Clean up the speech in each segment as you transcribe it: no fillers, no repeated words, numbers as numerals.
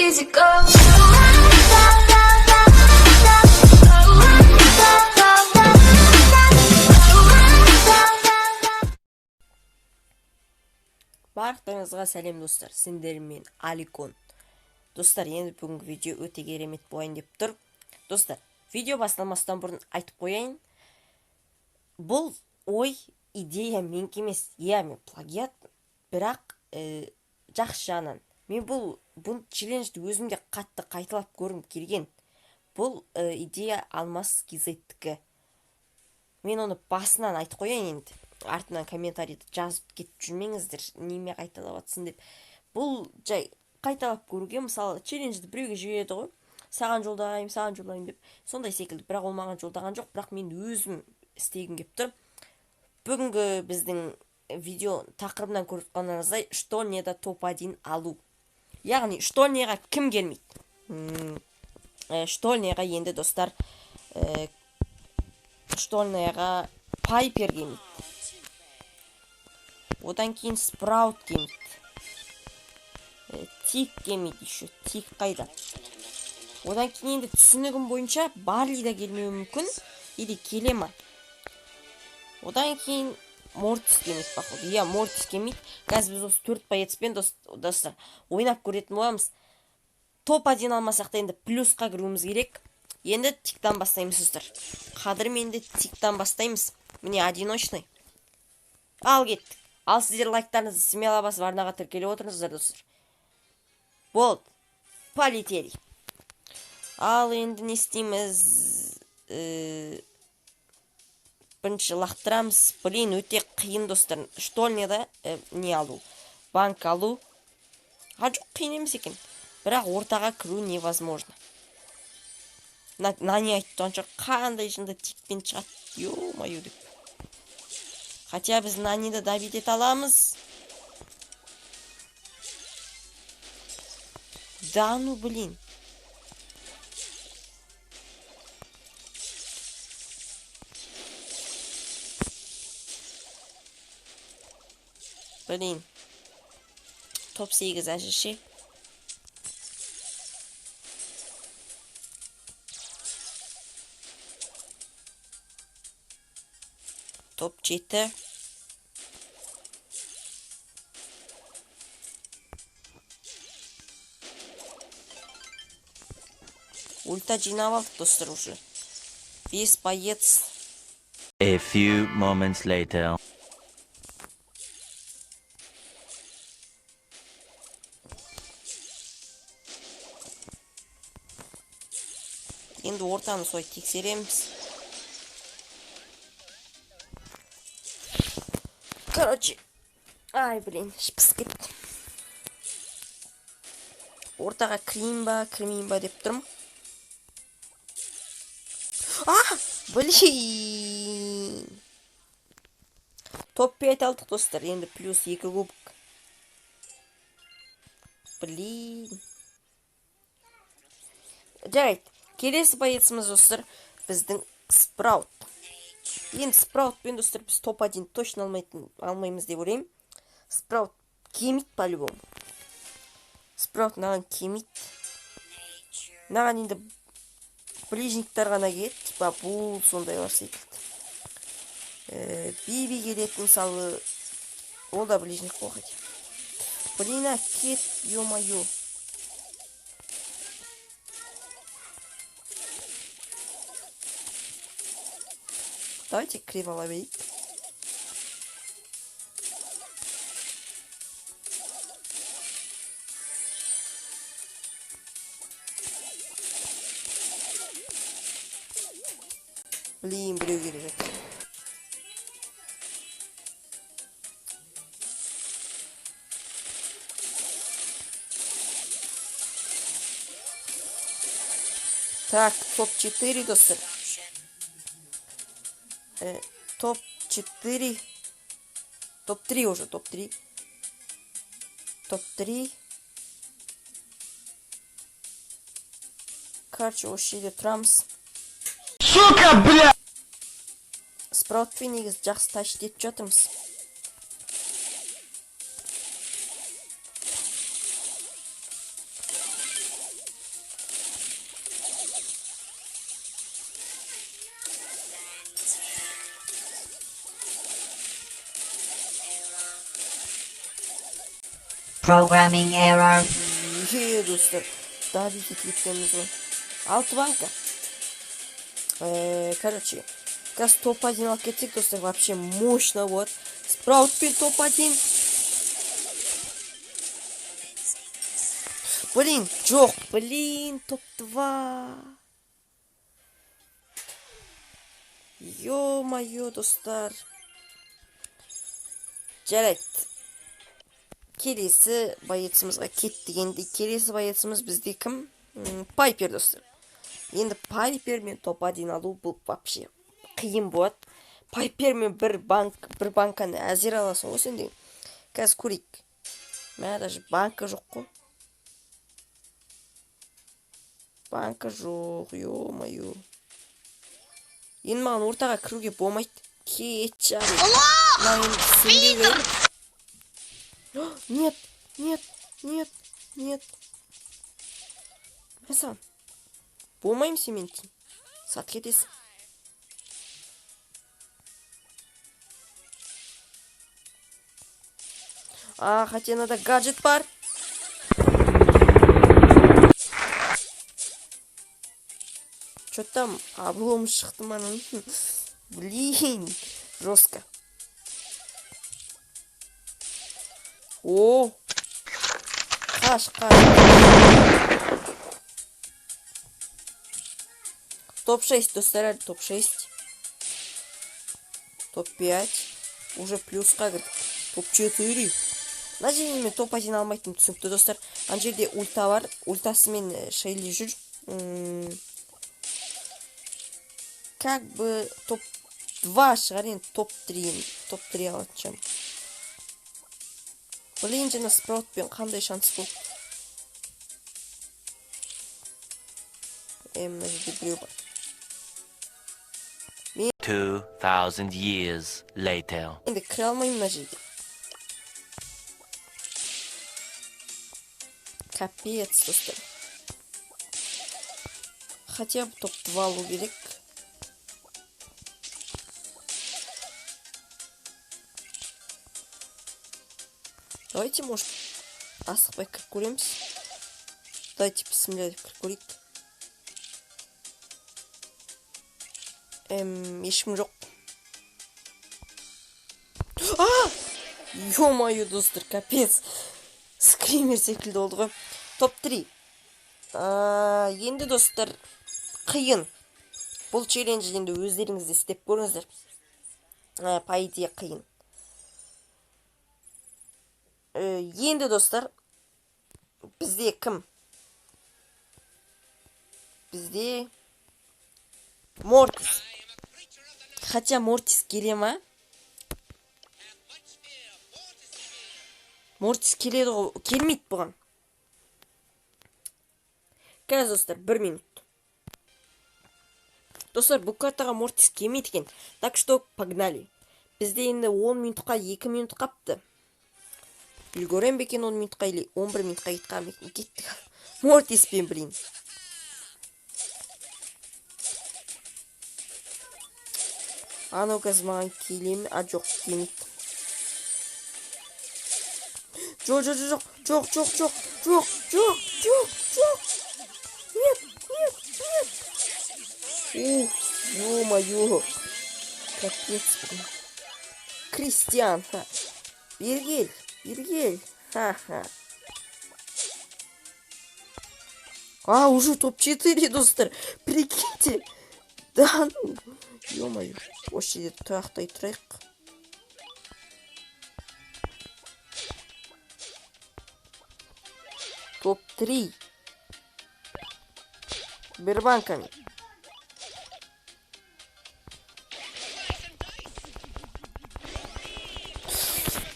easy go. Барлықтарыңызға сәлем достар, сендермен Аликон. Достар, енді бүгінгі видео өте керемет болайын деп тұр. Достар, видео басталмастан бұрын айтып қояйын. Бұл ой, идея менікі емес. Мен плагиат, бірақ жақсы жағынан. Мен бұл челленджді өзімде қатты қайталап көргім келген. Бұл идея Алмас Кизеттікі. Мен оны басынан айтып қояйын енді. Артынан комментарийді жазып кетіп жүрмеңіздер, неме қайталап атсын деп. Бұл жай қайталап көруге, мысалы челленджді біреуге жібереді ғой, саған жолдайым деп. Сондай секілді, бірақ ол маған жолдаған жоқ, бірақ мен өзім істегім келіп тұр. Бүгінгі біздің видео тақырыбынан көріп қалғаныңыздай, штольняда топ-1 алу. Яғни штольняға кім келмейді? Штольняға енді достар, штольняға Пайпер келмейді. Одан кейін Спраут келмейді. Тик келмейді еще. Тик қайда? Одан кейін енді түсінігім бойынша Барли да келмеуі мүмкін. Или келе ма? Одан кейін Мортис келмейді походу. Мортис келмейді. Қазір біз осы 4 боецпен достар ойнап көретін боламыз. Топ-1 алмасақ та енді плюсқа кіруіміз керек. Енді тиктан бастаймыз достар. Қадірменді тиктан бастаймыз. Міне одиночный. Ал кеттік. Ал сіздер лайктарыңызды смело басып арнаға тіркеліп отырыңыздар достар. Болды. Полетели. Ал енді не істейміз? Бірінші лақтырамыз. Блин, өте қиын достар. Штольняда не алу? Банк алу. Жоқ, қиын емес екен. Бірақ ортаға кіру невозможно. Нани айтты онша қандай жынды тикпен шығады. Ё-мое деп. Хотя біз Наниді давить ете аламыз. Да ну блин. Блин. Топ-8 әжіше. Топ-7. Ульта жинап алдық достар уже. 5 боец. A few moments later. Енді ортаны солай тексереміз. Короче, ай, блин, шпыс кетті. Ортаға кірейін ба деп тұрмын. Блин. Топ-5 алдық достар, енді плюс 2 кубок. Блин. Жарайды, келесі боеціміз достар, біздің Спраут. Енді Спраутпен достар біз топ-1 точно алмаймыз деп ойлаймын. Спраут кемейді по-любому. Спраут наған кемейді. Наған енді ближниктар ғана келеді. Типа бұл сондайлар секілді. Биби келеді мысалы. Ол да ближник қоғайды. Блин, кет, ё-моё. Давайте криво ловить. Блин, біреу келе жатыр. Так, топ-4 достар. Топ-4. Топ-3 уже, топ-3. Топ-3. Короче, осы жерде тұрамыз. Сука, бля! Спраутпен негізі жақсы тащит етіп жатырмыз. Programming error. Достар. Дали кеткенбіз ғой. 6 банка. Короче, сейчас топ-1 алып кетсек, достар, вообще мощно будет. Спраутпен топ-1. Блин, жоқ, блин, топ-2. Ё-моё, достар. Жарайды. Келесі байетсімізға кеттік. Енді келесі байетсіміз бізде кім? Пайпер, достар. Енді Пайпер мен топ-1 алу бұл вообще қиын болады. Пайпер мен бір банканы әзер аласың ғой сен де. Қазір көрейік. Мә даже банка жоқ қой. Банка жоқ, ё-моё. Енді маған ортаға кіруге болмайды. Кетші abi. Нет, нет, нет, нет. Мәсан. Болмайым сен сат кетесің. Хотя надо гаджет бар. Что там? Облом шықты маның. Блин, жестко. О, қаш. Топ-6, достар, топ-6. Топ-5. Уже плюсқа кірді. Топ-4. Мына жерде мен топ-1 алмайтын түсінікті, достар. Ана жерде ульта бар. Ультасымен шайлы жүр. Как бы топ-2 шығар, енді топ-3 алатыншам. Блин, жана спраутпен қандай шанс болды. Мына жерде біреу бар. 2000 years later. Енді кіре алмаймын мына жерде. Капец, достар. Хотя бы топ-2 алу керек. Давайте, может, асықпай кіріп көреміз. Давайте бісміллә деп кіріп көрейік. Ешкім жоқ. Ё-моё, достар, капец. Скример секілді oldu ғой. Топ-3. Енді, достар, қиын. Бұл челленджі енді өздеріңізде істеп көріңіздер. По идее қиын. Енді, достар, бізде кім? Бізде Мортис. Хотя Мортис келе ма? Мортис келеді ғой, келмейді бұған. Қазір, достар, 1 минут. Достар, бұл картаға Мортис келмейді екен. Так что, погнали. Бізде енді 10 минутқа 2 минут қапты. Үлгерем бекен 10 минутқа или 11 минутқа кеттік. Мортиспен, блин. Анау қазір маған келемі? Жоқ, келмейді. Жоқ. Нет. Ё-моё. Капец, блин. Кристиан, Бергель. Ха-ха. Уже топ-4, достар. Прикиньте. Да, ну. Ё-моё. Осы жерде тұрақтай тұрайық. Топ-3. Bir банками.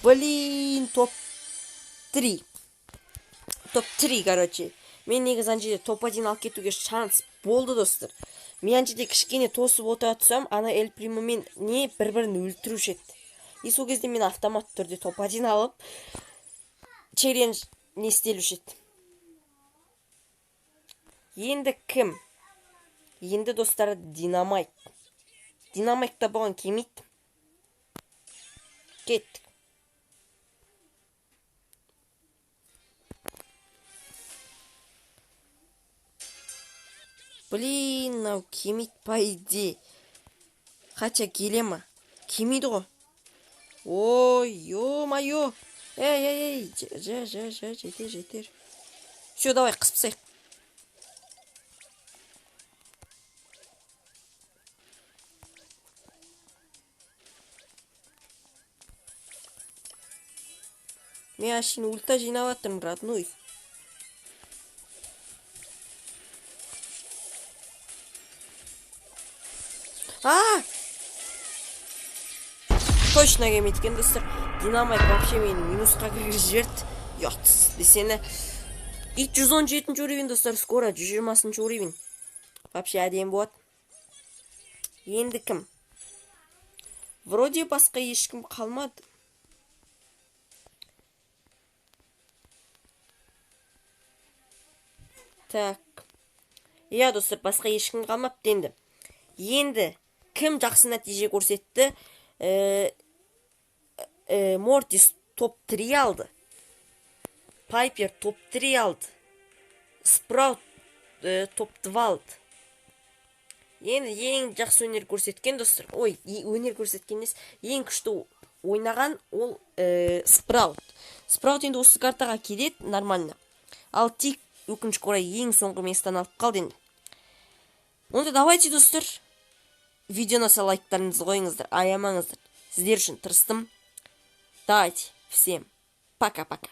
Блин, топ-3. Топ-3, короче. Мен негізі ана жерде топ-1 алып кетуге шанс болды, достар. Мен ана жерде кішкене тосып отыра тұрсам, ана Эль Примомен не бір-бірін өлтіруші еді. И сол кезде мен автомат түрде топ-1 алып, челлендж не істелуші еді. Енді кім? Енді, достар, Динамайт. Динамайтта бұған келмейді. Кеттік. Блин, мынау келмейді по идее. Хотя келе ма? Келмейді ғой. Ой, ё-моё. Эй, жетер. Все, давай, қысып тастайық. Мен ашин ульта жинап жатырмын, родной. Точно келмейді екен, достар. Динамайт вообще мені минусқа кіргізіп жіберді. Ұятсыз десені. И 117 уровень, достар, скоро 120 уровень. Вообще әдем болады. Енді кім? Вроде басқа ешкім қалмады. Так. Иә, достар, басқа ешкім қалмапты енді. Енді кім жақсы нәтиже көрсетті? Мортис топ 3 алды. Пайпер топ 3 алды. Спраут топ 2 алды. Енді ең жақсы өнер көрсеткен, достар. Ой, өнер көрсеткен емес, ең күшті ойнаған ол Спраут. Спраут енді осы картаға келеді нормально. Ал Тик өкінішке орай ең соңғы местан алып қалды енді. Онда давайте, достар, видеоны лайктарыңызды қойыңыздар, аямаңыздар. Сіздер үшін тырыстым. Давайте, всем пока-пока.